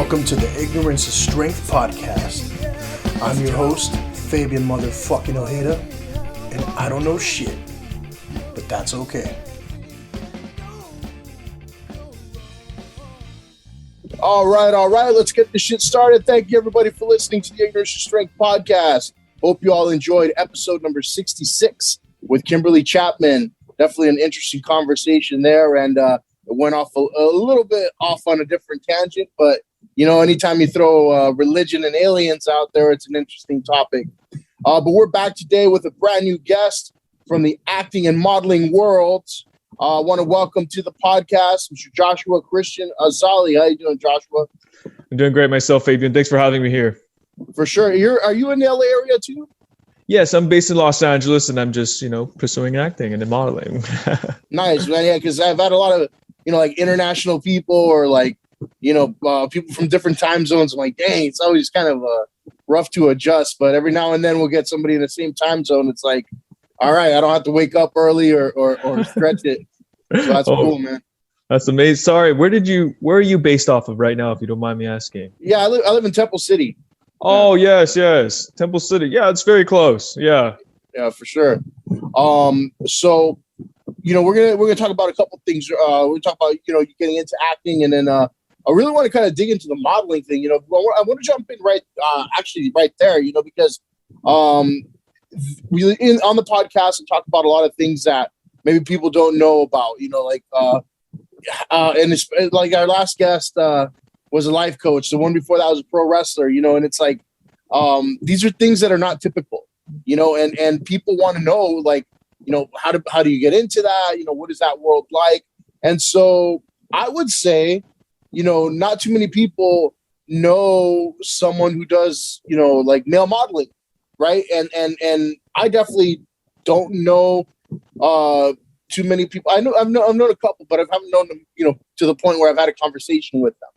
Welcome to the Ignorance is Strength podcast. I'm your host, Fabian motherfucking Ojeda, and I don't know shit, but that's okay. All right, let's get this shit started. Thank you, everybody, for listening to the Ignorance is Strength podcast. Hope you all enjoyed episode number 66 with Kimberly Chapman. Definitely an interesting conversation there, and it went off a little bit off on a different tangent, but you know, anytime you throw religion and aliens out there, it's an interesting topic. But we're back today with a brand new guest from the acting and modeling world. I want to welcome to the podcast Mr. Joshua Christian Azali. How you doing, Joshua? I'm doing great myself, Fabian. Thanks for having me here. For sure. Are you in the LA area too? Yes, I'm based in Los Angeles, and I'm just, pursuing acting and modeling. Nice, man. Yeah, because I've had a lot of, like international people or like, people from different time zones. I'm like, dang, it's always kind of rough to adjust. But every now and then we'll get somebody in the same time zone. It's like, all right, I don't have to wake up early or stretch it. So that's cool, man. That's amazing. Sorry, where are you based off of right now, if you don't mind me asking? Yeah, I live in Temple City. Oh, yes. Temple City. Yeah, it's very close. Yeah. Yeah, for sure. So, we're gonna talk about a couple things. We're gonna talk about, you getting into acting, and then I really want to kind of dig into the modeling thing. I want to jump in right there, because on the podcast and talk about a lot of things that maybe people don't know about, and it's like our last guest was a life coach. The one before that was a pro wrestler, and it's like these are things that are not typical, and people want to know, like, how do you get into that? What is that world like? And so I would say, not too many people know someone who does, like male modeling, right? And I definitely don't know too many people. I've known a couple, but I haven't known them, to the point where I've had a conversation with them,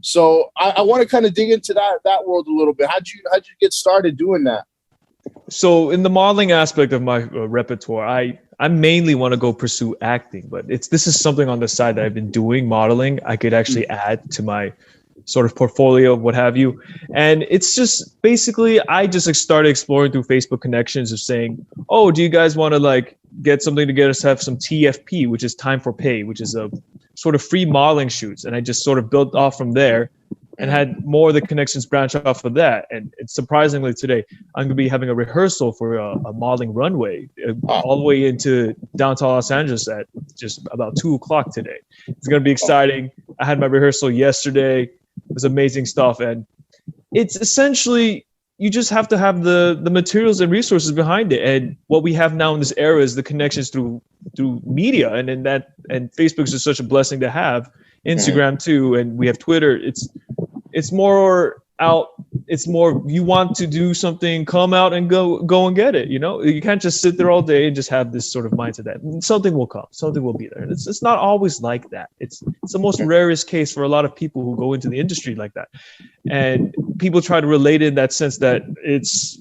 So I want to kind of dig into that world a little bit. How'd you get started doing that? So in the modeling aspect of my repertoire, I mainly want to go pursue acting, but this is something on the side that I've been doing, modeling. I could actually add to my sort of portfolio, what have you. And it's just basically, I just started exploring through Facebook connections of saying, oh, do you guys want to like get something to get us to have some TFP, which is time for pay, which is a sort of free modeling shoots. And I just sort of built off from there and had more of the connections branch off of that. And surprisingly today, I'm going to be having a rehearsal for a modeling runway all the way into downtown Los Angeles at just about 2:00 today. It's going to be exciting. I had my rehearsal yesterday. It was amazing stuff. And it's essentially, you just have to have the materials and resources behind it. And what we have now in this era is the connections through media. And Facebook is just such a blessing to have. Instagram too. And we have Twitter. It's more out. It's more, you want to do something, come out and go and get it. You can't just sit there all day and just have this sort of mindset that something will come, something will be there. And it's not always like that. It's the most rarest case for a lot of people who go into the industry like that. And people try to relate it in that sense that it's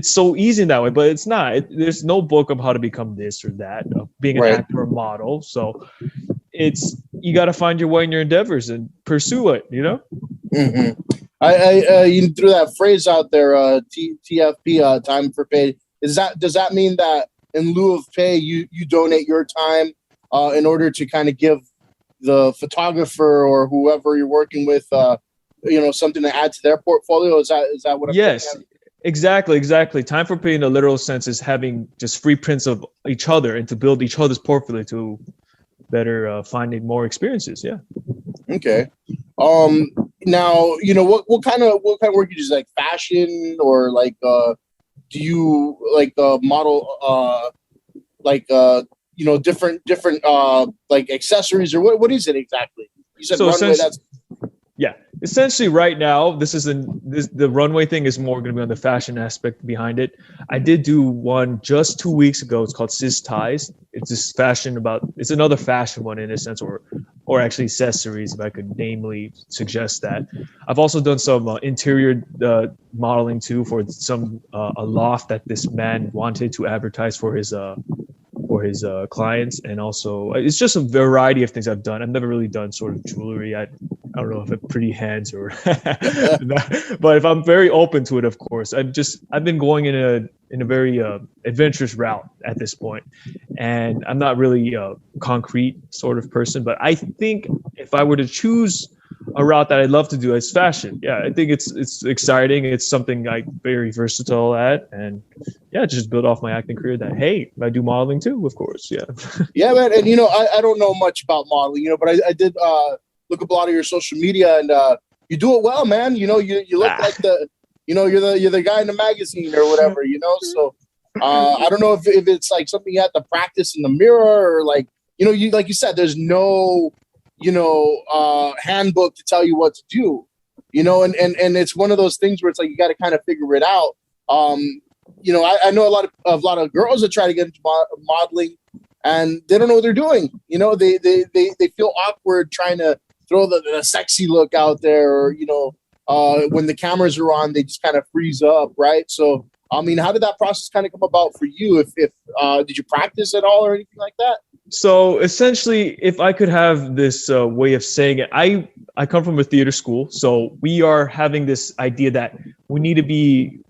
so easy in that way, but it's not. There's no book of how to become this or that, of being an actor or model. So you got to find your way in your endeavors and pursue it, Mm-hmm. You threw that phrase out there, TFP, time for pay. Does that mean that in lieu of pay, you donate your time in order to kind of give the photographer or whoever you're working with, something to add to their portfolio? Is that what? Yes, exactly. Time for pay in a literal sense is having just free prints of each other and to build each other's portfolio to better finding more experiences. Yeah. Okay. Now, what kind of work you do, like fashion or like, do you like model, different like accessories or what is it exactly? You said so runway. Yeah, essentially right now, the runway thing is more going to be on the fashion aspect behind it. I did do one just 2 weeks ago. It's called Sis Ties. It's this fashion it's another fashion one in a sense, or actually accessories, if I could namely suggest that. I've also done some interior modeling too for a loft that this man wanted to advertise for his clients, and also it's just a variety of things I've done. I've never really done sort of jewelry. I don't know if it's pretty hands or, but if I'm very open to it, of course. I've been going in a very adventurous route at this point, and I'm not really a concrete sort of person. But I think if I were to choose a route that I'd love to do, it's fashion. Yeah, I think it's exciting. It's something I'm very versatile at, and yeah, just build off my acting career. That hey, I do modeling too, of course. Yeah. Yeah, man. And I don't know much about modeling, but I did look up a lot of your social media, and you do it well, man. You look like you're the guy in the magazine or whatever, So I don't know if it's like something you have to practice in the mirror, or like like you said, there's no handbook to tell you what to do, and it's one of those things where it's like you got to kind of figure it out. I know a lot of girls that try to get into modeling, and they don't know what they're doing. They feel awkward trying to throw the sexy look out there, or when the cameras are on, they just kind of freeze up, right? So, I mean, how did that process kind of come about for you? If did you practice at all or anything like that? So essentially, if I could have this way of saying it, I come from a theater school, so we are having this idea that we need to be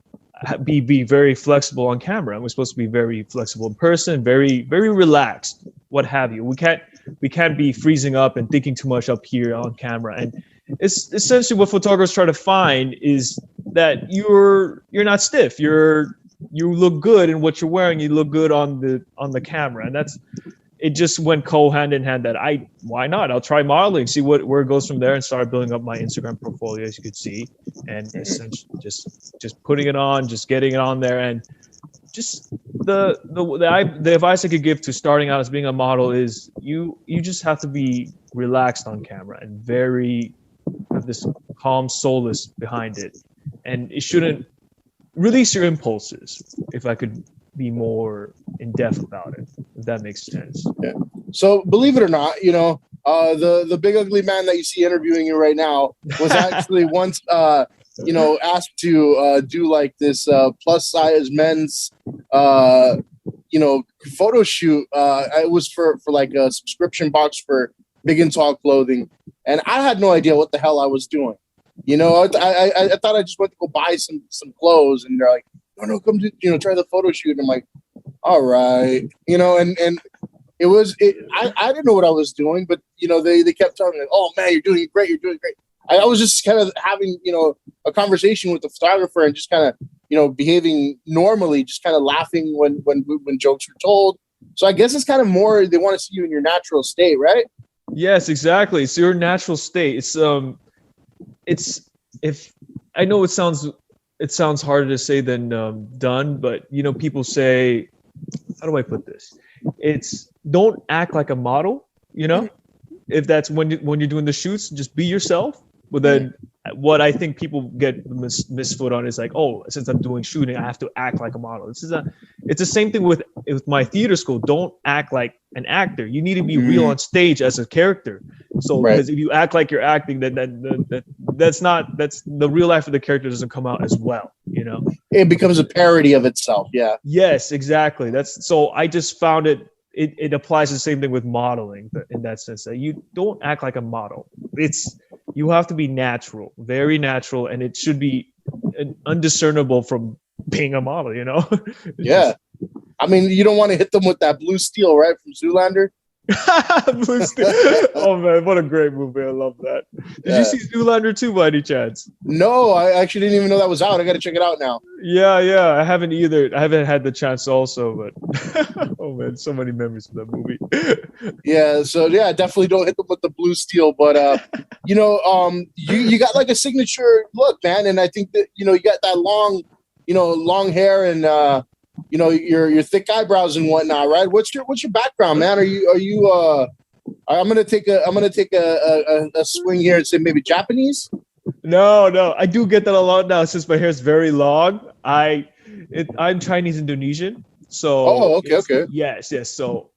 very flexible on camera, and we're supposed to be very flexible in person, very very relaxed, what have you. We can't be freezing up and thinking too much up here on camera. And it's essentially what photographers try to find is that you're not stiff. You look good in what you're wearing. You look good on the camera, and it just went hand in hand that why not? I'll try modeling, see where it goes from there, and start building up my Instagram portfolio, as you could see, and essentially just putting it on, just getting it on there. And just the advice I could give to starting out as being a model is you just have to be relaxed on camera and have this calm solace behind it, and it shouldn't release your impulses, if I could be more in depth about it, if that makes sense. Yeah. So believe it or not, the big ugly man that you see interviewing you right now was actually once asked to do like this plus size men's photo shoot. It was for like a subscription box for Big and Tall clothing, and I had no idea what the hell I was doing. I thought I just went to go buy some clothes, and they're like, no, come to try the photo shoot. And I'm like, all right, and I didn't know what I was doing, but they kept telling me, oh man, you're doing great. I was just kind of having a conversation with the photographer and just kind of behaving normally, just kind of laughing when jokes were told. So I guess it's kind of more they want to see you in your natural state, right? Yes, exactly. It's your natural state. It's if I know it sounds harder to say than done, but people say, how do I put this? It's don't act like a model, if that's when you're doing the shoots, just be yourself. But then what I think people get misfoot on is like, oh, since I'm doing shooting, I have to act like a model. It's the same thing with my theater school. Don't act like an actor. You need to be real on stage as a character. So because if you act like you're acting, that's the real life of the character doesn't come out as well. It becomes a parody of itself. Yeah. Yes, exactly. So I just found it applies the same thing with modeling in that sense, that you don't act like a model. You have to be natural, very natural, and it should be undiscernible from being a model, Yeah. I mean, you don't want to hit them with that blue steel, right, from Zoolander? Blue Steel. Oh man, what a great movie! I love that. Did you see Zoolander 2 by any chance? No, I actually didn't even know that was out. I got to check it out now. Yeah, I haven't either. I haven't had the chance also, but oh man, so many memories of that movie. Yeah, so definitely don't hit them with the blue steel, but you got like a signature look, man, and I think that you got that long hair and your thick eyebrows and whatnot, right? What's your background, man? Are you I'm gonna take a swing here and say maybe Japanese? No, I do get that a lot now since my hair is very long. I'm Chinese Indonesian, so okay. Yes. So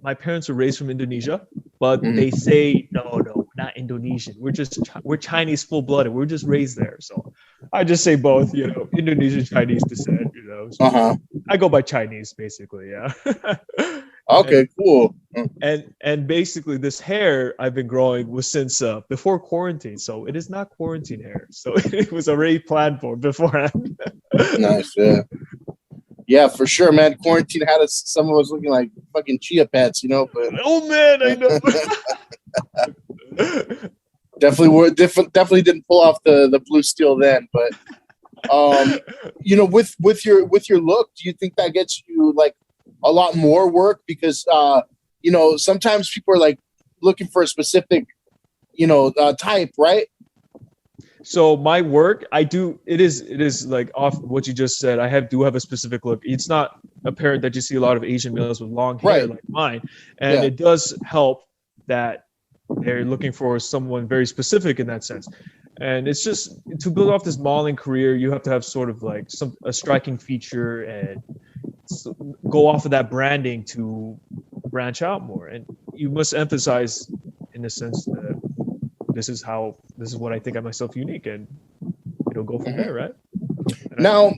my parents were raised from Indonesia, but they say no, not Indonesian. We're Chinese full blooded. We're just raised there, so I just say both. Indonesian Chinese descent. So I go by Chinese basically. Yeah. Okay, cool. And basically this hair I've been growing was since before quarantine, so it is not quarantine hair. So it was already planned for beforehand. Nice, yeah. Yeah, for sure, man. Quarantine had us, some of us looking like fucking chia pets, you know. But Oh man, I know. definitely didn't pull off the blue steel then. But you know, with your look, do you think that gets you like a lot more work? Because you know, sometimes people are like looking for a specific, you know, type, right? So my work, it is like off what you just said. Do have a specific look. It's not apparent that you see a lot of Asian males with long hair Right. like mine, and it does help that they're looking for someone very specific in that sense. And it's just to build off this modeling career, you have to have sort of like a striking feature and go off of that branding to branch out more. And you must emphasize, in a sense, that this is what I think of myself unique, and it'll go from there, right? Now,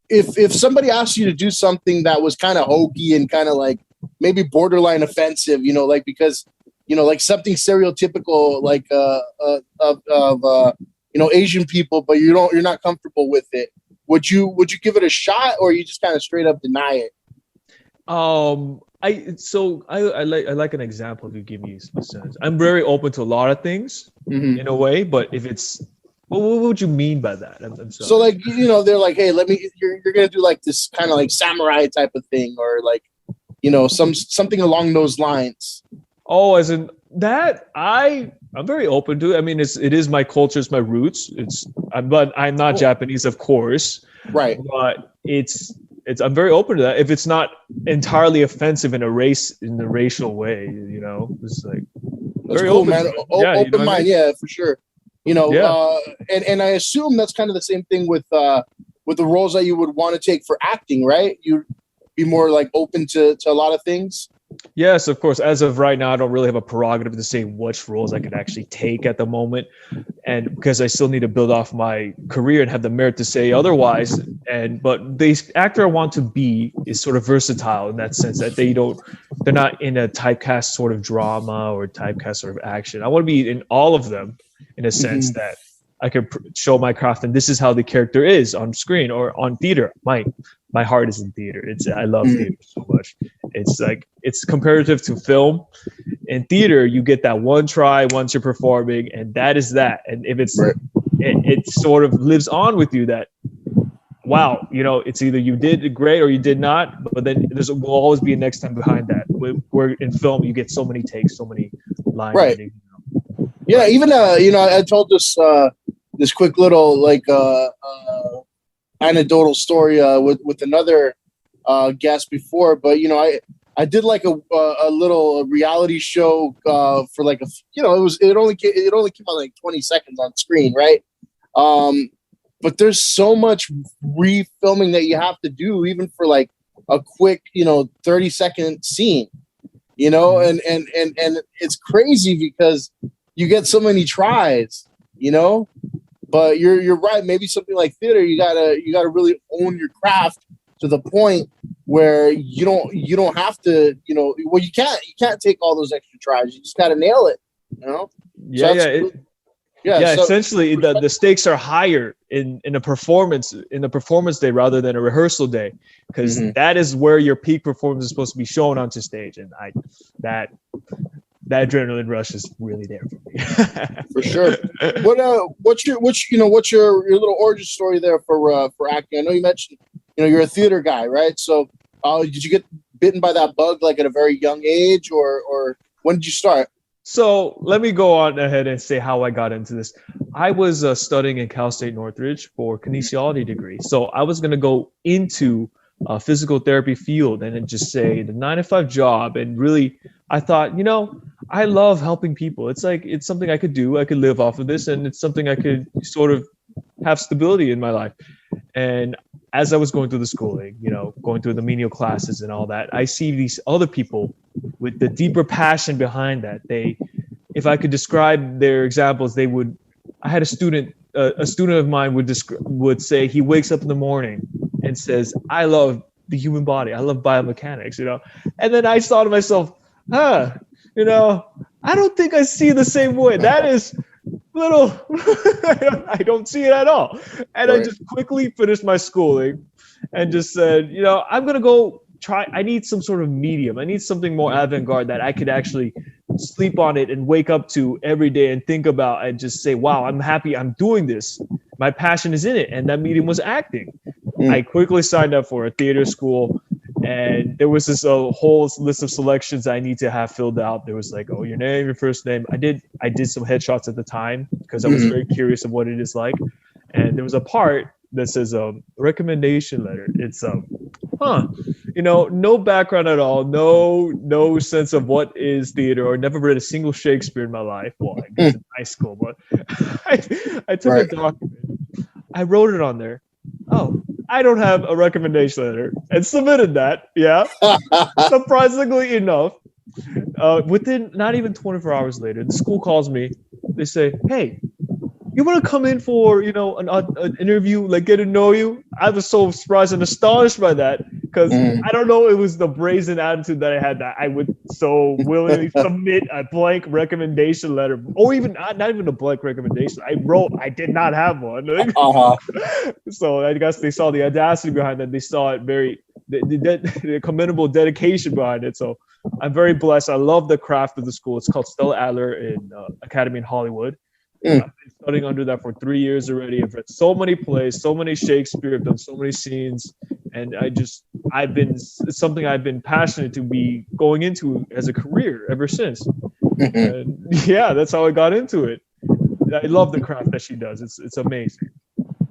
if somebody asked you to do something that was kind of hokey and kind of like maybe borderline offensive, you know, like because you know, like something stereotypical, like of you know, Asian people, but you're not comfortable with it, would you give it a shot, or you just kind of straight up deny it? I like an example if you give me a sense. I'm very open to a lot of things in a way, but if it's what would you mean by that? I'm sorry. So like, you know, they're like, hey, you're gonna do like this kind of like samurai type of thing, or like, you know, something along those lines. Oh, as in that, I'm very open to it. I mean, it is my culture, it's my roots. But I'm not Japanese, of course. Right. But I'm very open to that if it's not entirely offensive in the racial way. You know, it's like that's very cool, man. Open mind, yeah, for sure. You know, and I assume that's kind of the same thing with the roles that you would want to take for acting, right? You'd be more like open to a lot of things. Yes, of course. As of right now, I don't really have a prerogative to say which roles I could actually take at the moment, and because I still need to build off my career and have the merit to say otherwise. But the actor I want to be is sort of versatile in that sense that they're not in a typecast sort of drama or typecast sort of action. I want to be in all of them in a sense that I could show my craft, and this is how the character is on screen or on theater. My heart is in theater. I love theater so much. It's like it's comparative to film. In theater, you get that one try once you're performing, and that is that. And if it sort of lives on with you that, wow, you know, it's either you did great or you did not. But then will always be a next time behind that. Where in film you get so many takes, so many lines. Right. You know. Yeah. Even you know, I told this quick little like anecdotal story with another guest before, but you know, I did like a little reality show for like you know, it only came out like 20 seconds on screen, right? But there's so much refilming that you have to do, even for like a quick, you know, 30-second scene, you know, and it's crazy because you get so many tries, you know. But you're right. Maybe something like theater, you gotta really own your craft to the point where you don't have to, you know. Well, you can't take all those extra tries. You just gotta nail it, you know. So essentially, the stakes are higher in a performance day rather than a rehearsal day, because that is where your peak performance is supposed to be shown onto stage, and that adrenaline rush is really there for me. For sure. What's your little origin story there for acting? I know you mentioned, you know, you're a theater guy, right? So did you get bitten by that bug like at a very young age, or when did you start? So let me go on ahead and say how I got into this. I was studying in Cal State Northridge for kinesiology degree. So I was going to go into a physical therapy field and then just say the 9-to-5 job. And really, I thought, you know, I love helping people. It's like, it's something I could do. I could live off of this, and it's something I could sort of have stability in my life. And as I was going through the schooling, you know, going through the menial classes and all that, I see these other people with the deeper passion behind that. If I could describe their examples, I had a student of mine would say he wakes up in the morning and says, I love the human body. I love biomechanics, you know? And then I thought to myself, I don't think I see the same way. That is little, I don't see it at all. And I Right. just quickly finished my schooling and just said, I'm going to go try. I need some sort of medium. I need something more avant-garde that I could actually sleep on it and wake up to every day and think about and just say, wow, I'm happy I'm doing this. My passion is in it. And that medium was acting. I quickly signed up for a theater school, and there was this whole list of selections I need to have filled out. There was like, oh, your name, your first name. I did some headshots at the time because I was very curious of what it is like. And there was a part that says recommendation letter. It's no background at all, no sense of what is theater, or never read a single Shakespeare in my life. Well, I guess in high school, but I took a document, I wrote it on there. Oh, I don't have a recommendation letter, and submitted that. Yeah, surprisingly enough, within not even 24 hours later, the school calls me. They say, "Hey, you want to come in for an interview, like get to know you?" I was so surprised and astonished by that, because I don't know, it was the brazen attitude that I had that I would so willingly submit a blank recommendation letter, or even not even a blank recommendation. I did not have one. So I guess they saw the audacity behind that. They saw it the commendable dedication behind it. So I'm very blessed. I love the craft of the school. It's called Stella Adler Academy in Hollywood. I've been studying under that for 3 years already. I've read so many plays, so many Shakespeare. I've done so many scenes, and it's something I've been passionate to be going into as a career ever since. And yeah, that's how I got into it. I love the craft that she does. It's amazing.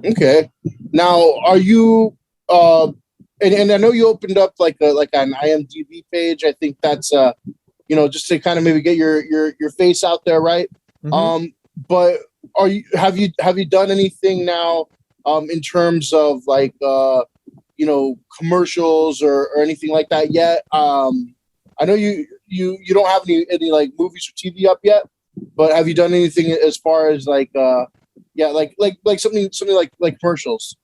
Okay. Now, are you? And I know you opened up like an IMDb page. I think that's just to kind of maybe get your face out there, right? But have you done anything now in terms of like commercials or anything like that yet? I know you don't have any like movies or TV up yet, but have you done anything as far as like something like commercials?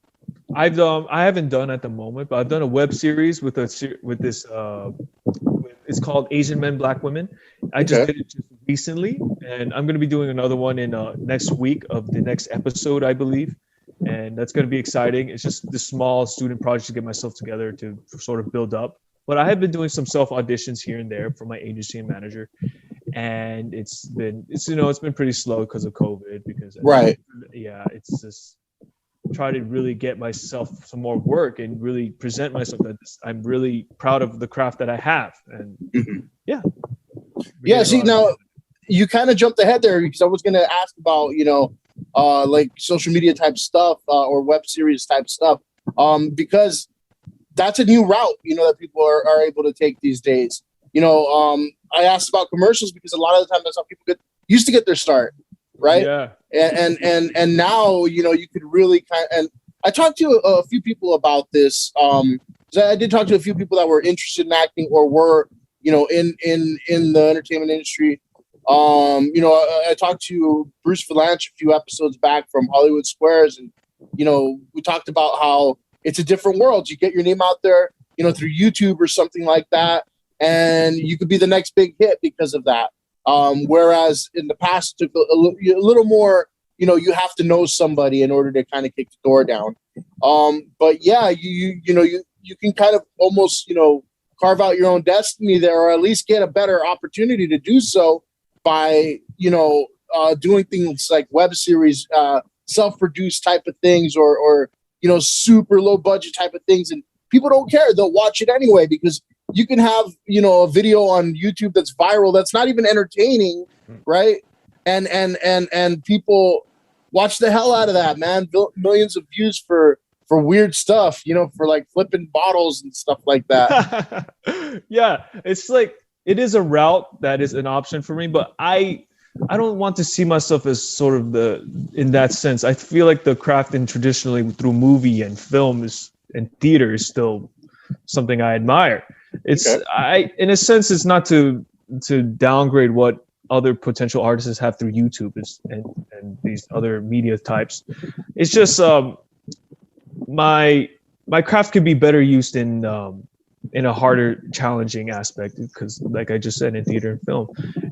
I haven't done at the moment, but I've done a web series with it's called Asian Men, Black Women. I just did it just recently, and I'm going to be doing another one in next week of the next episode, I believe, and that's going to be exciting. It's just the small student project to get myself together to sort of build up. But I have been doing some self auditions here and there for my agency and manager, and it's been pretty slow because of COVID. Because it's just try to really get myself some more work and really present myself that I'm really proud of the craft that I have. And see, now you kind of jumped ahead there, because I was going to ask about like social media type stuff or web series type stuff, because that's a new route that people are able to take these days. I asked about commercials because a lot of the time that's how people used to get their start, right? Yeah. And now you could really and I talked to a few people about this. So I did talk to a few people that were interested in acting or were in the entertainment industry. I talked to Bruce Valanche a few episodes back from Hollywood Squares, and we talked about how it's a different world. You get your name out there through YouTube or something like that, and you could be the next big hit because of that. Whereas in the past, it took a little more, you have to know somebody in order to kind of kick the door down. But yeah, you can kind of almost, carve out your own destiny there, or at least get a better opportunity to do so by, doing things like web series, self-produced type of things, or super low budget type of things. And people don't care. They'll watch it anyway, because you can have, a video on YouTube that's viral, that's not even entertaining, right? And people watch the hell out of that, man. Millions of views for weird stuff, for like flipping bottles and stuff like that. Yeah, it's like, it is a route that is an option for me, but I don't want to see myself as sort of in that sense. I feel like the craft in traditionally through movie and film and theater is still something I admire. It's in a sense, it's not to downgrade what other potential artists have through YouTube and these other media types. It's just my craft can be better used in in a harder, challenging aspect, because like I just said, in theater and film,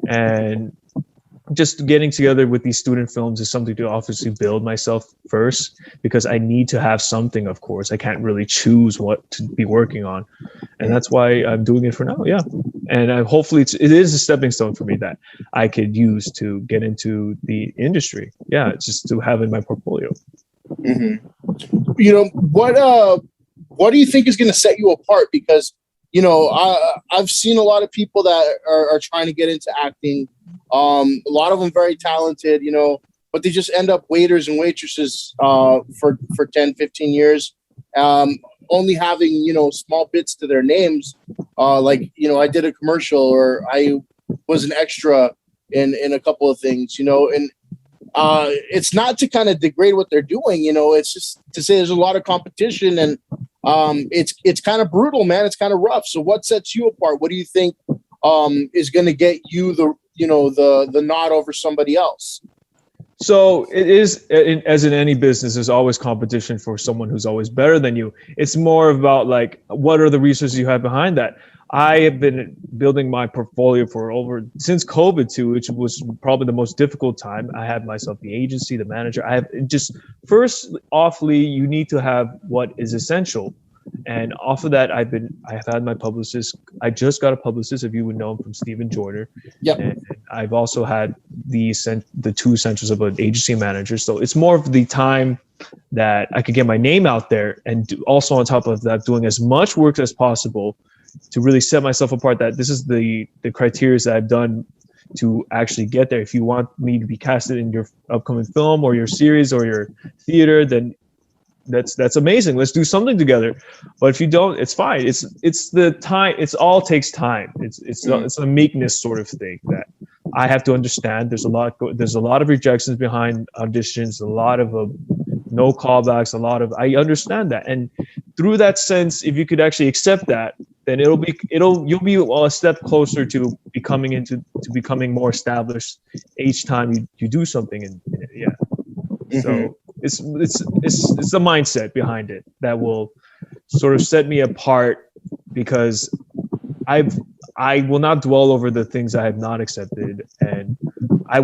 and just getting together with these student films is something to obviously build myself first, because I need to have something. Of course, I can't really choose what to be working on, and that's why I'm doing it for now. Yeah, and hopefully it is a stepping stone for me that I could use to get into the industry. Yeah, it's just to have in my portfolio. You know, what do you think is going to set you apart? Because, you know, I've seen a lot of people that are trying to get into acting. A lot of them very talented, you know, but they just end up waiters and waitresses for 10, 15 years, only having, you know, small bits to their names. Like, you know, I did a commercial, or I was an extra in a couple of things, you know, and it's not to kind of degrade what they're doing, you know, it's just to say there's a lot of competition, and it's kind of brutal, man. It's kind of rough. So what sets you apart? What do you think is going to get you the nod over somebody else? So it is, as in any business, there's always competition for someone who's always better than you. It's more about like, what are the resources you have behind that? I have been building my portfolio since COVID too, which was probably the most difficult time. I had myself the agency, the manager. I have just, first offly, you need to have what is essential. And off of that, I have had my publicist. I just got a publicist, if you would know him, from Stephen Jordan. Yeah. And I've also had the two essentials of an agency manager. So it's more of the time that I could get my name out there, and also on top of that, doing as much work as possible to really set myself apart. That this is the criteria that I've done to actually get there. If you want me to be casted in your upcoming film or your series or your theater, then that's amazing. Let's do something together. But if you don't, it's fine. It's the time. It's all takes time. It's a meekness sort of thing that I have to understand. There's a lot of rejections behind auditions, a lot of no callbacks, I understand that. And through that sense, if you could actually accept that, then you'll be a step closer to becoming more established each time you do something. And yeah. So it's the mindset behind it that will sort of set me apart, because I will not dwell over the things I have not accepted, and I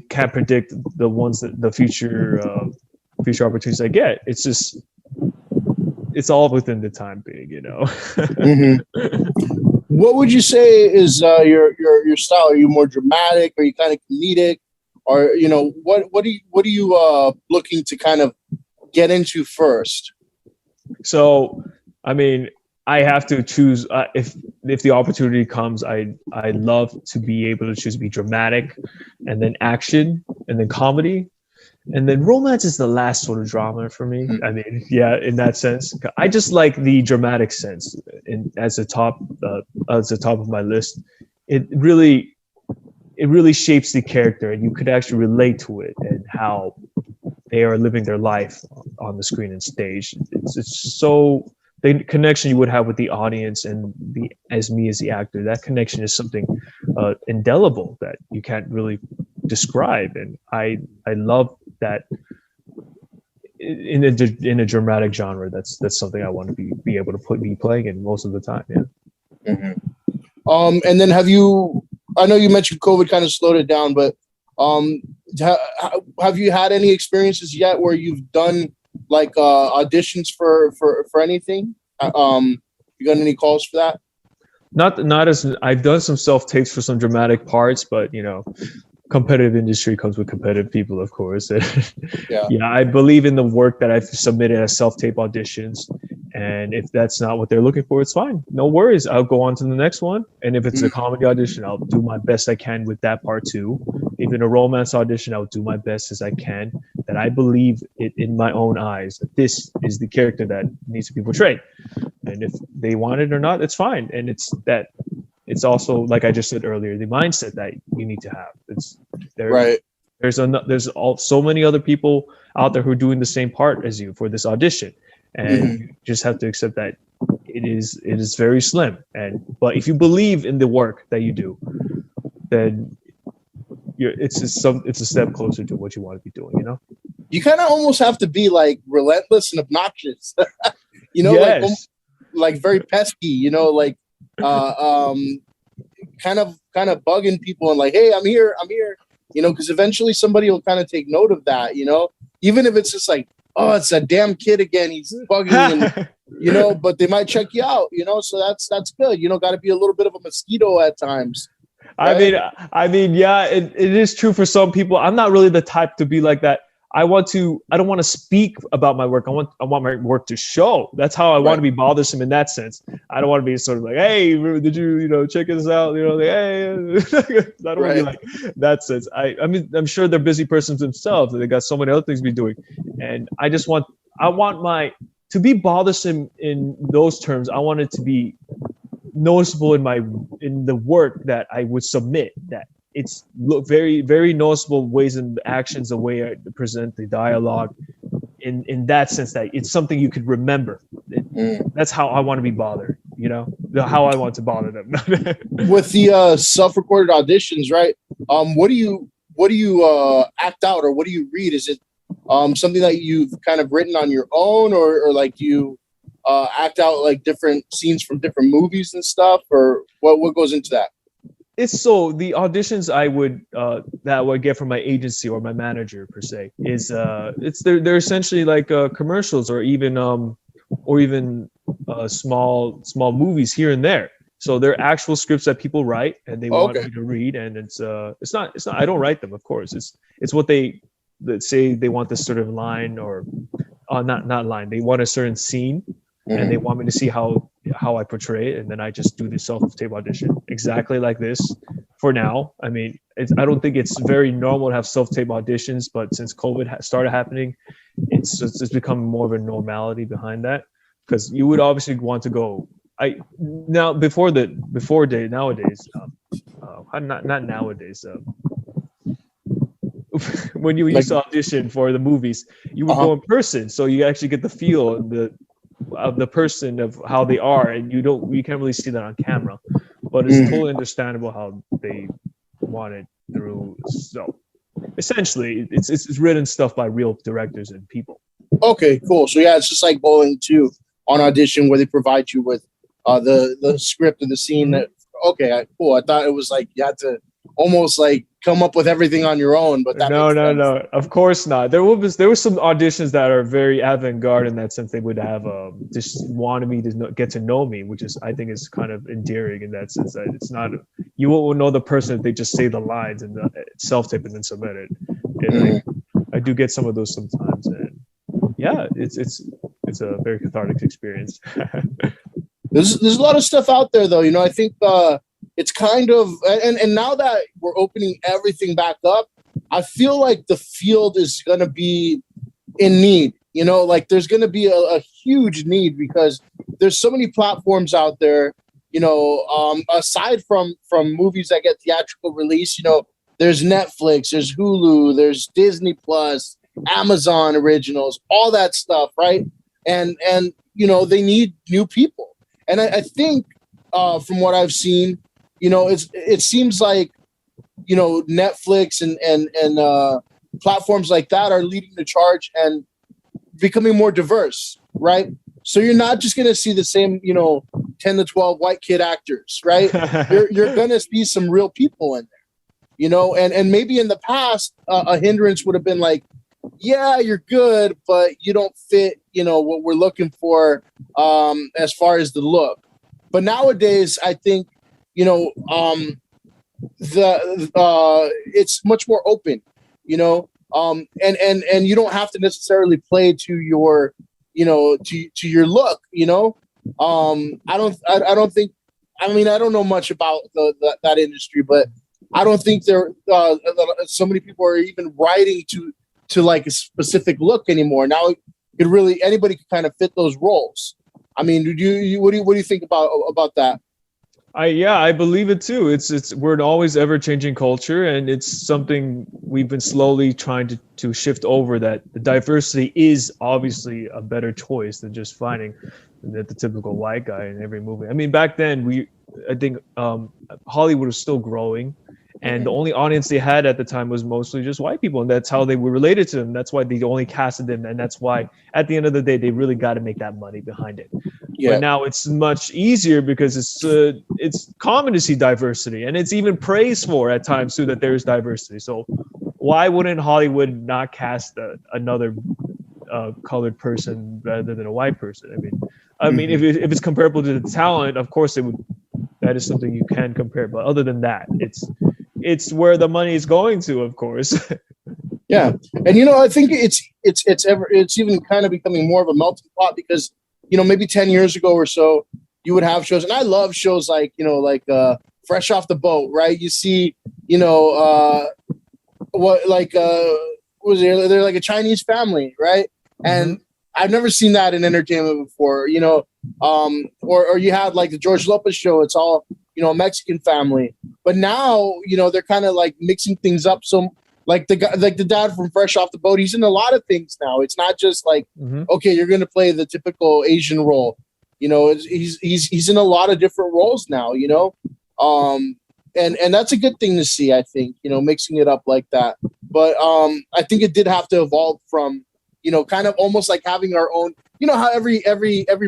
can't predict the ones that the future opportunities I get. It's just, it's all within the time being, you know. What would you say is your style? Are you more dramatic? Are you kind of comedic? Or, you know, what are you looking to kind of get into first? So, I mean, I have to choose. If the opportunity comes, I love to be able to choose to be dramatic, and then action, and then comedy, and then romance is the last sort of drama for me. I mean, yeah, in that sense, I just like the dramatic sense. As the top of my list, it really shapes the character, and you could actually relate to it and how they are living their life on the screen and stage. It's so, the connection you would have with the audience and as the actor, that connection is something indelible that you can't really describe. And I love that in a dramatic genre. That's something I want to be able to be playing in most of the time. Yeah. And then I know you mentioned COVID kind of slowed it down, but have you had any experiences yet where you've done like auditions for anything? You got any calls for that? Not as I've done some self tapes for some dramatic parts, but you know, competitive industry comes with competitive people, of course. Yeah, I believe in the work that I've submitted as self-tape auditions, and if that's not what they're looking for, it's fine. No worries. I'll go on to the next one. And if it's a comedy audition, I'll do my best I can with that part too. Even a romance audition, I'll do my best as I can. That I believe it in my own eyes that this is the character that needs to be portrayed. And if they want it or not, it's fine. And it's also, like I just said earlier, the mindset that you need to have. Right. There's so many other people out there who are doing the same part as you for this audition, and you just have to accept that it is very slim. But if you believe in the work that you do, then it's a step closer to what you want to be doing. You know, you kind of almost have to be like relentless and obnoxious. You know, yes. like very pesky, you know, like kind of bugging people and like, hey, I'm here, you know, because eventually somebody will kind of take note of that, you know, even if it's just like, oh, it's a damn kid again, he's bugging, and you know, but they might check you out, you know, so that's good, you know, got to be a little bit of a mosquito at times. Right? I mean, yeah, it is true for some people. I'm not really the type to be like that. I don't want to speak about my work. I want my work to show. That's how I want to be bothersome in that sense. I don't want to be sort of like, hey, did you check this out? You know, like, hey, I don't want to be like that sense. I mean, I'm sure they're busy persons themselves. They got so many other things to be doing. And I want to be bothersome in those terms. I want it to be noticeable in the work that I would submit, that it's very, very noticeable ways and actions, the way I present the dialogue in that sense, that it's something you could remember. That's how I want to be bothered, you know, how I want to bother them. With the self-recorded auditions, right? What do you act out, or what do you read? Is it something that you've kind of written on your own, or like do you act out like different scenes from different movies and stuff, or what goes into that? It's so the auditions that I would get from my agency or my manager per se is they're essentially like commercials, or even small movies here and there. So they're actual scripts that people write and they want me to read, and it's not I don't write them, of course. It's what they say they want this sort of line, or not line. They want a certain scene. And they want me to see how I portray it, and then I just do the self-tape audition exactly like this for now. I mean, I don't think it's very normal to have self-tape auditions, but since COVID started happening, it's become more of a normality behind that, because you would obviously want to go. Nowadays, not nowadays. When you used to audition for the movies, you would go in person, so you actually get the feel of the person, of how they are, and you can't really see that on camera, but it's totally understandable how they want it through. So essentially it's written stuff by real directors and people. Okay, cool. So yeah, it's just like bowling too on audition, where they provide you with the script and the scene. Okay, cool. I thought it was like you had to almost like come up with everything on your own, but no, of course not. There were some auditions that are very avant-garde in that sense. They would have just wanted me to get to know me, which is, I think, is kind of endearing in that sense, that it's not, you won't know the person if they just say the lines and self-tape and then submit it. And I do get some of those sometimes, and yeah, it's a very cathartic experience. There's a lot of stuff out there, though. You know, I think it's kind of, and now that we're opening everything back up, I feel like the field is going to be in need. You know, like there's going to be a huge need, because there's so many platforms out there. You know, aside from movies that get theatrical release, you know, there's Netflix, there's Hulu, there's Disney Plus, Amazon Originals, all that stuff, right? And you know, they need new people. And I think from what I've seen, you know, it seems like, you know, Netflix and platforms like that are leading the charge and becoming more diverse, right? So you're not just going to see the same, you know, 10 to 12 white kid actors, right? You're going to see some real people in there, you know, and maybe in the past, a hindrance would have been like, yeah, you're good, but you don't fit, you know, what we're looking for as far as the look. But nowadays, I think, you know, it's much more open, you know, and you don't have to necessarily play to your, you know, to your look, you know. I don't think, I mean, I don't know much about that industry, but I don't think so many people are even writing to like a specific look anymore. Now anybody can kind of fit those roles. I mean, what do you think about that? I believe it too. We're an always ever changing culture, and it's something we've been slowly trying to shift over, that the diversity is obviously a better choice than just finding the typical white guy in every movie. I mean, back then I think Hollywood was still growing, and the only audience they had at the time was mostly just white people, and that's how they were related to them. That's why they only casted them, and that's why at the end of the day they really got to make that money behind it. Yeah. But now it's much easier because it's common to see diversity, and it's even praised for at times too that there is diversity. So why wouldn't Hollywood not cast another colored person rather than a white person? I mean, if it's comparable to the talent, of course it would. That is something you can compare. But other than that, it's where the money is going to, of course. Yeah, and I think it's even kind of becoming more of a melting pot because maybe 10 years ago or so you would have shows, and I love shows like Fresh Off the Boat, right? You see, what like was they're like a Chinese family, right? And I've never seen that in entertainment before, or you had like the George Lopez show. It's all, a Mexican family, but now, they're kind of like mixing things up. So like the dad from Fresh Off the Boat, he's in a lot of things now. It's not just like, okay, you're going to play the typical Asian role. He's in a lot of different roles now, and that's a good thing to see, I think, mixing it up like that. But I think it did have to evolve from, kind of almost like having our own, how every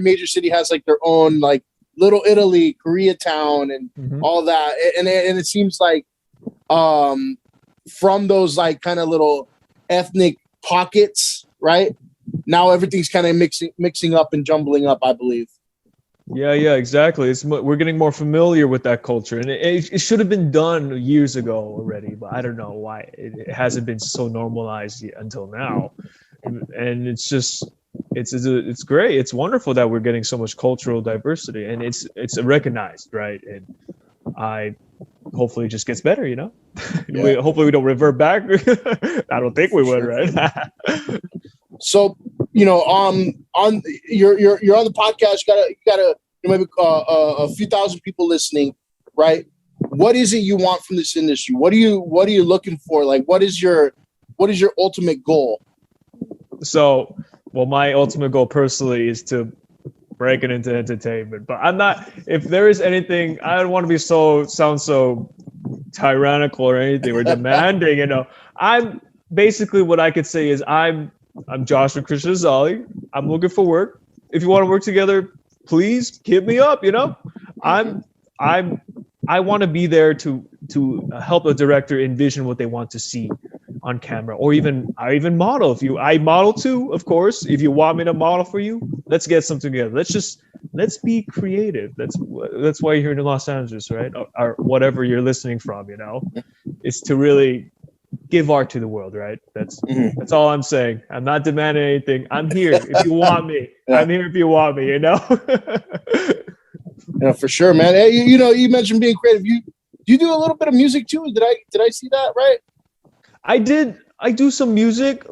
major city has like their own like Little Italy, Koreatown, and all that. And it seems like from those like kind of little ethnic pockets, right? Now everything's kind of mixing up and jumbling up, I believe. Yeah, exactly. We're getting more familiar with that culture, and it should have been done years ago already, but I don't know why it hasn't been so normalized yet until now. And it's just it's great. It's wonderful that we're getting so much cultural diversity, and it's recognized, right? And I hopefully it just gets better, Yeah. Hopefully we don't revert back. I don't think we would, right? So, on you're on the podcast. You gotta maybe a few thousand people listening, right? What is it you want from this industry? What are you looking for? Like, what is your ultimate goal? So, well, my ultimate goal personally is to break it into entertainment. But I'm not. If there is anything, I don't want to sound so tyrannical or anything or demanding. I'm basically what I could say is I'm Josh from Christian Azali. I'm looking for work. If you want to work together, please hit me up. I want to be there to help a director envision what they want to see on camera, or I even model. I model too, of course. If you want me to model for you, let's get something together. Let's be creative. That's why you're here in Los Angeles, right? Or whatever you're listening from, is to really give art to the world, right? That's all I'm saying. I'm not demanding anything. I'm here if you want me. Yeah. I'm here if you want me, Yeah, for sure, man. Hey, you mentioned being creative. You do a little bit of music too. Did I see that right? I do some music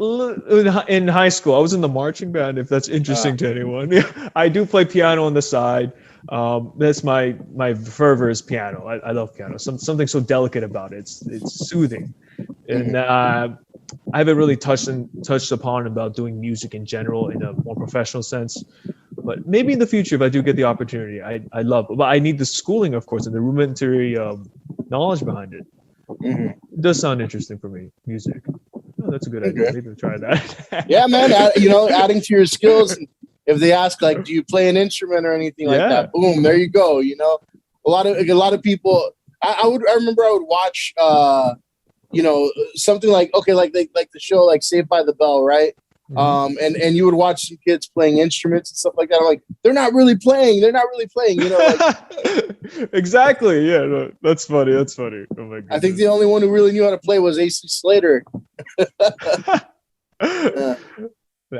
in high school. I was in the marching band, if that's interesting to anyone. Yeah, I do play piano on the side. That's my fervor is piano. I love piano. Something so delicate about it. It's soothing. And I haven't really touched upon about doing music in general in a more professional sense. But maybe in the future, if I do get the opportunity, I love it. But I need the schooling, of course, and the rudimentary knowledge behind it. It does sound interesting for me, music. Oh, that's a good idea. Maybe I'll try that. Yeah, man. Adding to your skills. If they ask, like, do you play an instrument or anything like that? Boom, there you go. A lot of people. I remember I would watch, something like the show like Saved by the Bell, right? And you would watch some kids playing instruments and stuff like that. I'm like, they're not really playing. Exactly. Yeah, no, that's funny. Oh my goodness. I think the only one who really knew how to play was AC Slater. The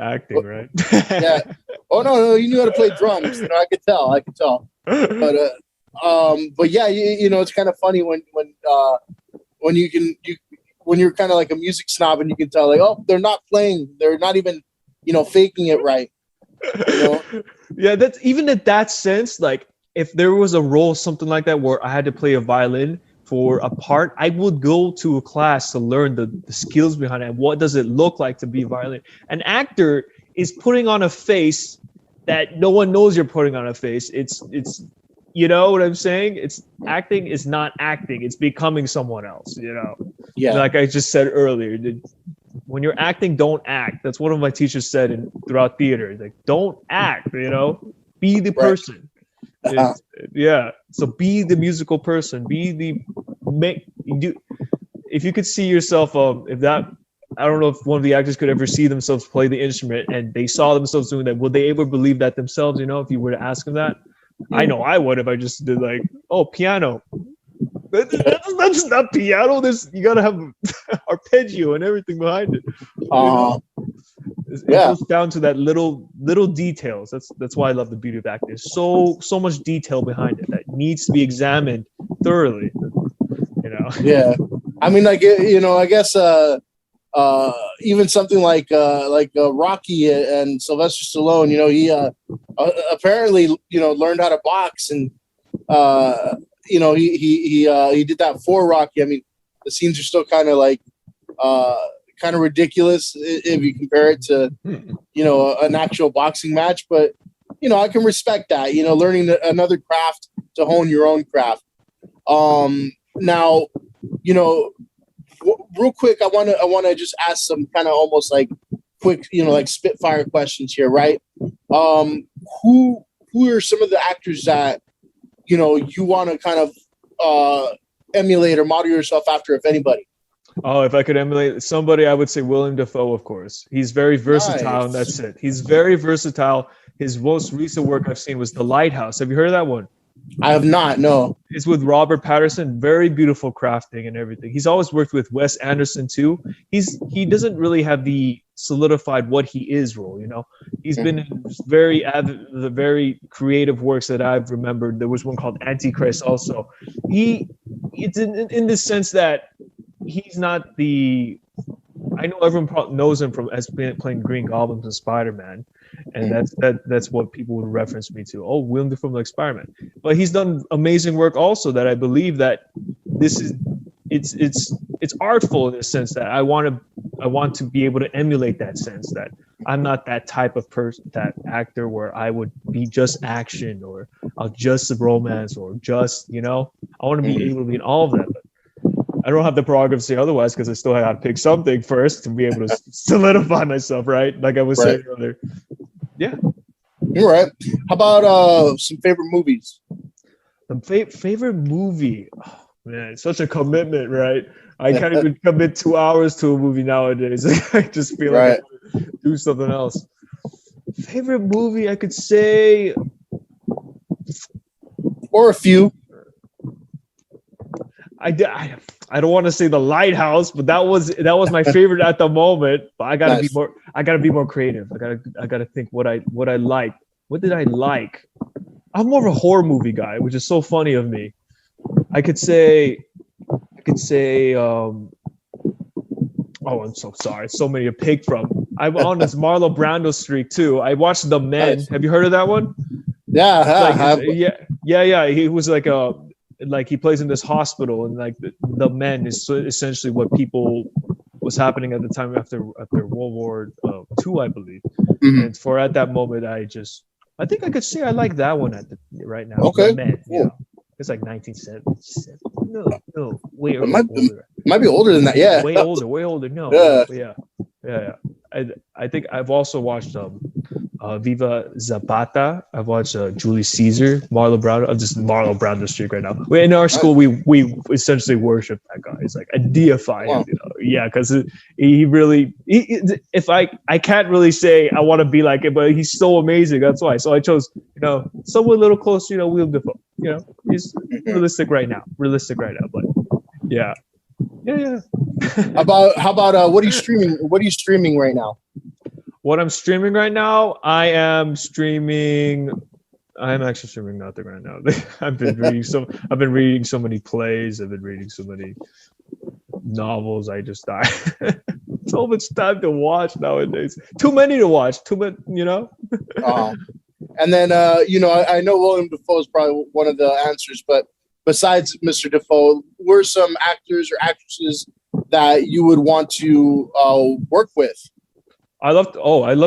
acting, right? Yeah. Oh no, you knew how to play drums. I could tell. But yeah, it's kind of funny when you're kind of like a music snob and you can tell, like, oh, they're not playing. They're not even, faking it right. Yeah, that's even in that sense. Like, if there was a role, something like that, where I had to play a violin for a part, I would go to a class to learn the skills behind it. What does it look like to be a violin? An actor is putting on a face that no one knows you're putting on a face. It's you know what I'm saying? It's acting is not acting. It's becoming someone else, Yeah. Like I just said earlier, when you're acting, don't act. That's one of my teachers said throughout theater. Like, don't act, Be the Right. person. Yeah. So be the musical person. Be the make. If you could see yourself, if that, I don't know if one of the actors could ever see themselves play the instrument and they saw themselves doing that, would they ever believe that themselves? You know, if you were to ask them that, I know I would if I just did like, oh, piano. That's not piano. You gotta have arpeggio and everything behind it. You know? It goes down to that little details. That's why I love the beauty of acting. There's so much detail behind it that needs to be examined thoroughly. You know. Yeah. I mean, like, you know, I guess even something like Rocky and Sylvester Stallone, you know, he apparently, you know, learned how to box, and you know, he did that for Rocky. I mean, the scenes are still kind of like kind of ridiculous if you compare it to, you know, an actual boxing match, but you know, I can respect that, you know, learning another craft to hone your own craft. Now, you know, real quick, I want to just ask some kind of almost like quick, you know, like spitfire questions here, right? Who are some of the actors that, you know, you want to kind of emulate or model yourself after, if anybody? Oh, if I could emulate somebody, I would say William Dafoe, of course. He's very versatile, and that's it. He's very versatile. His most recent work I've seen was The Lighthouse. Have you heard of that one? I have not, no. It's with Robert Pattinson. Very beautiful crafting and everything. He's always worked with Wes Anderson too. He doesn't really have the solidified what he is role, you know. He's been in the very creative works that I've remembered. There was one called Antichrist also. It's in the sense that he's not the. I know everyone knows him from as playing Green Goblin and Spider-Man, and that's what people would reference me to. Oh, Willem Dafoe like Spider-Man, but he's done amazing work also. That I believe that this is it's artful in the sense that I want to be able to emulate that sense that I'm not that type of person, that actor where I would be just action or I'll just romance or just, you know, I want to be able to be in all of that. But I don't have the prerogative to say otherwise because I still have to pick something first to be able to solidify myself, right? Like I was saying earlier. Yeah. You're right. How about some favorite movies? The favorite movie? Oh, man, it's such a commitment, right? I can't even commit 2 hours to a movie nowadays. I just feel like I want to do something else. Favorite movie, I could say, or a few. I don't want to say The Lighthouse, but that was my favorite at the moment. But I gotta be more creative. I gotta think what I like. What did I like? I'm more of a horror movie guy, which is so funny of me. I could say oh, I'm so sorry. So many to pick from. I'm on this Marlon Brando streak too. I watched The Men. Have you heard of that one? Yeah, yeah. He was like he plays in this hospital, and like the Men is essentially what was happening at the time after World War II, I believe. And for at that moment, I think I could say I like that one right now. Okay, The Men, cool. You know, it's like 1977. No, way older. Might be older than that. Yeah, way older. No, yeah. I think I've also watched Viva Zapata. I've watched Julius Caesar, Marlon Brando. I'm just Marlon Brando streak right now. In our school, we essentially worship that guy. It's like I deify him, you know? Yeah, because if I can't really say I want to be like it, but he's so amazing. That's why. So I chose, you know, someone a little close. You know, Willem Dafoe. You know, he's realistic right now. But yeah. How about what are you streaming? What are you streaming right now? What I'm streaming right now, I'm actually streaming nothing right now. I've been reading so many plays. I've been reading so many novels. I just died. So much time to watch nowadays. Too many to watch. Too many, you know. And then you know, I know William Dafoe is probably one of the answers, but besides Mr. Dafoe, were some actors or actresses that you would want to work with? I love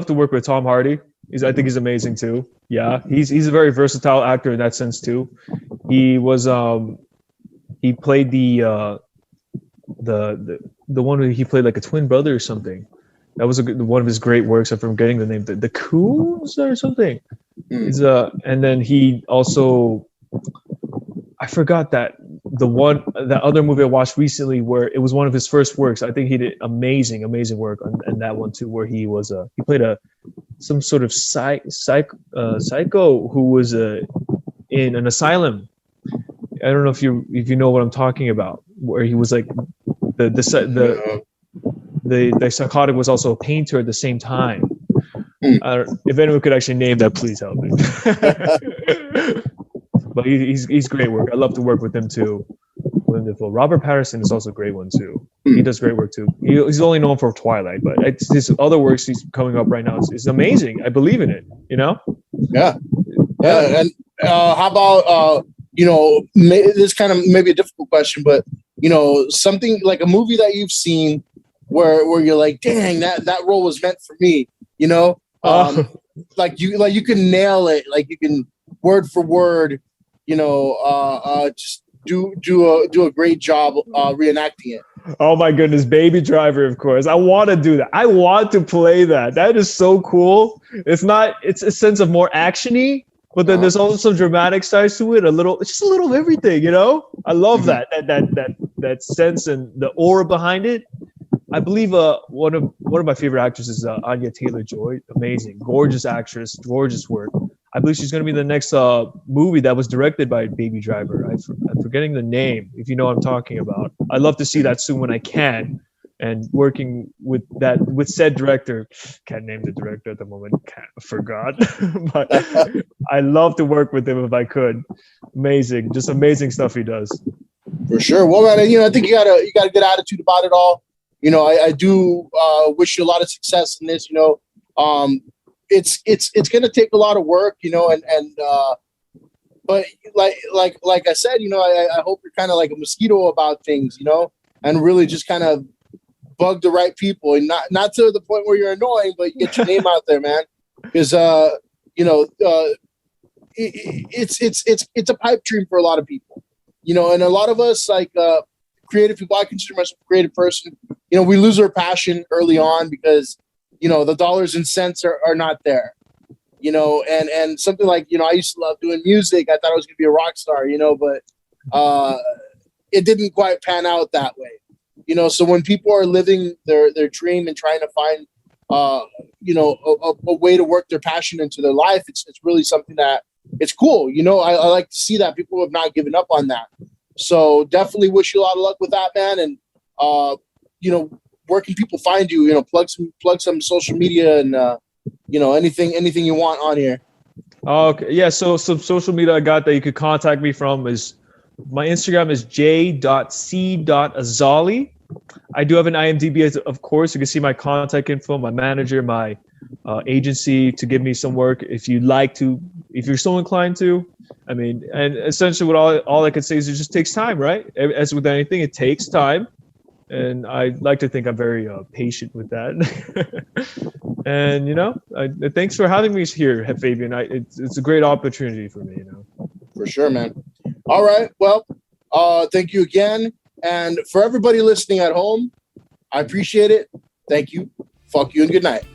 to work with Tom Hardy. I think he's amazing too. Yeah, he's a very versatile actor in that sense too. He was he played the one who he played like a twin brother or something. That was one of his great works. I'm forgetting the name. The Coons or something. He's and then he also, I forgot that that other movie I watched recently where it was one of his first works. I think he did amazing work on that one too, where he was he played some sort of psycho who was in an asylum. I don't know if you know what I'm talking about, where he was like the psychotic was also a painter at the same time. If anyone could actually name that, please help me. But he's great work. I love to work with him too. Robert Pattinson is also a great one too. He does great work too. He's only known for Twilight, but his other works he's coming up right now is amazing. I believe in it. You know? Yeah. And how about this kind of maybe a difficult question, but something like a movie that you've seen where you're like, dang, that role was meant for me. Like you can nail it. Like you can word for word. Just do a great job reenacting it. Oh my goodness, Baby Driver, of course. I want to do that. I want to play that. That is so cool. It's a sense of more actiony, but then there's also some dramatic sides to it. It's just a little of everything, I love that sense and the aura behind it. I believe one of my favorite actresses is Anya Taylor-Joy. Amazing, gorgeous actress, gorgeous work. I believe she's going to be the next movie that was directed by Baby Driver. I'm forgetting the name, if you know what I'm talking about. I'd love to see that soon when I can. And working with said director, can't name the director at the moment, forgot. But I love to work with him if I could. Amazing, just amazing stuff he does. For sure. Well, man, I think you got a good attitude about it all. I do wish you a lot of success in this. It's going to take a lot of work, but like I said, I hope you're kind of like a mosquito about things, and really just kind of bug the right people, and not to the point where you're annoying, but you get your name out there, man. Because it's a pipe dream for a lot of people, and a lot of us like creative people. I consider myself a creative person. We lose our passion early on because the dollars and cents are not there, and something like, I used to love doing music. I thought I was going to be a rock star, but it didn't quite pan out that way, so when people are living their dream and trying to find, a way to work their passion into their life, it's really something that it's cool. I like to see that people have not given up on that. So definitely wish you a lot of luck with that, man. And, where can people find you? Plug some social media and anything you want on here. Okay, yeah. So some social media I got that you could contact me from is my Instagram is j.c.azali. I do have an IMDb, of course. You can see my contact info, my manager, my agency to give me some work if you're so inclined to. I mean, and essentially what all I can say is it just takes time, right? As with anything, it takes time. And I like to think I'm very patient with that. And, thanks for having me here, Fabian. It's a great opportunity for me, For sure, man. All right. Well, thank you again. And for everybody listening at home, I appreciate it. Thank you. Fuck you and good night.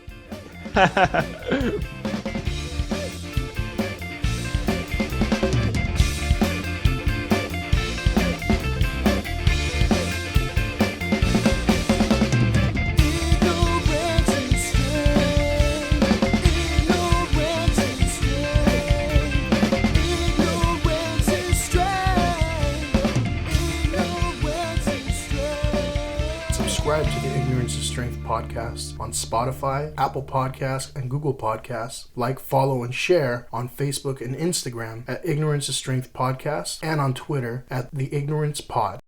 Subscribe to the Ignorance is Strength podcast on Spotify, Apple Podcasts, and Google Podcasts. Like, follow, and share on Facebook and Instagram at Ignorance is Strength Podcast, and on Twitter at The Ignorance Pod.